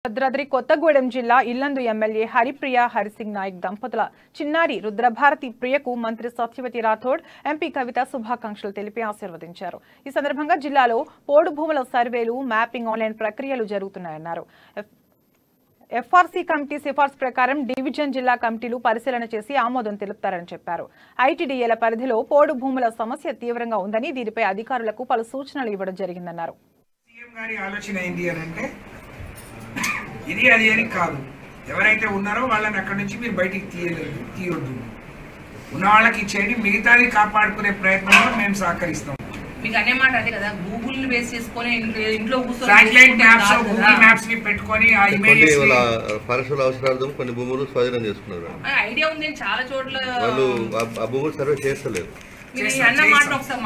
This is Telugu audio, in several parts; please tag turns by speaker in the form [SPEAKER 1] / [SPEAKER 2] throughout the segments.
[SPEAKER 1] భద్రాద్రి కొత్తగూడెం జిల్లా ఇల్లందు ఎమ్మెల్యే హరిప్రియ హరిసింగ్ నాయక్ దంపతుల చిన్నారి రుద్రభారతి ప్రియకు మంత్రి సత్యవతి రాథోడ్ ఎంపీ కవిత శుభాకాంక్షలు తెలిపి ఆశీర్వదించారు। ఈ సందర్భంగా జిల్లాలో పోడు భూముల సర్వేలు మ్యాపింగ్ ఆన్లైన్ ప్రక్రియలు జరుగుతున్నాయన్నారు। ఎఫ్ఆర్సీ కమిటీ సిఫార్సు ప్రకారం డివిజన్ జిల్లా కమిటీలు పరిశీలన చేసి ఆమోదం తెలుపుతారని చెప్పారు। ఐటీడీఏల పరిధిలో పోడు భూముల సమస్య తీవ్రంగా ఉందని దీనిపై అధికారులకు పలు సూచనలు ఇవ్వడం జరిగిందన్నారు।
[SPEAKER 2] ఇది అది అని కాదు, ఎవరైతే ఉన్నారో వాళ్ళని అక్కడి నుంచి మీరు బయటికి తీయొద్దు, ఉన్న వాళ్ళకి ఇచ్చేయండి, మిగతాది కాపాడుకునే ప్రయత్నంలో మేము సహకరిస్తాం।
[SPEAKER 3] మీకు అనే మాట అదే కదా, గూగుల్ బేస్ చేసుకొని ఇంట్లో
[SPEAKER 2] సాటిలైట్ మ్యాప్స్ గూగుల్ మ్యాప్స్ ని పెట్టుకొని ఆ ఇమేజెస్
[SPEAKER 4] పరిసర అవసరార్థం కొన్ని భూములు స్వాధీనం చేసుకున్నారు।
[SPEAKER 3] ఐడియా ఉంది, చాలా చోట్ల
[SPEAKER 4] వాళ్ళు ఆ భూములు సర్వే చేస్తలేరు।
[SPEAKER 3] అన్న మాట ఒకసారి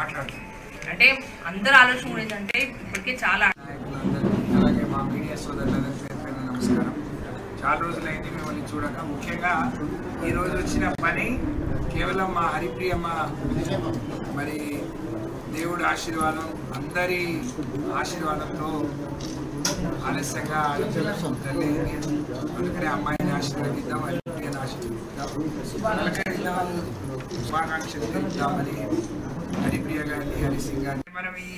[SPEAKER 3] మాట్లాడుతుంది అంటే అందరు ఆలోచన కూడా ఏంటంటే ఇప్పటికే చాలా
[SPEAKER 2] అలాగే మా మీడియా సోదరులందరికీ నమస్కారం। చాలా రోజులైంది మిమ్మల్ని చూడక, ముఖ్యంగా ఈరోజు వచ్చిన పని కేవలం మా హరిప్రియమ్మ మరి దేవుడి ఆశీర్వాదం, అందరి ఆశీర్వాదంతో ఆలస్యంగా అందుకనే అమ్మాయిని ఆశీర్వదిద్దాం, హరిప్రియని ఆశీర్వదిద్దాం, శుభాకాంక్షలు తెలుపుదామని హరిప్రియ గారిని, హరిసింగ్ గారిని మనం ఈ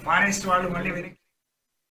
[SPEAKER 2] ఫారెస్ట్ వాళ్ళు మళ్ళీ వెనక్కి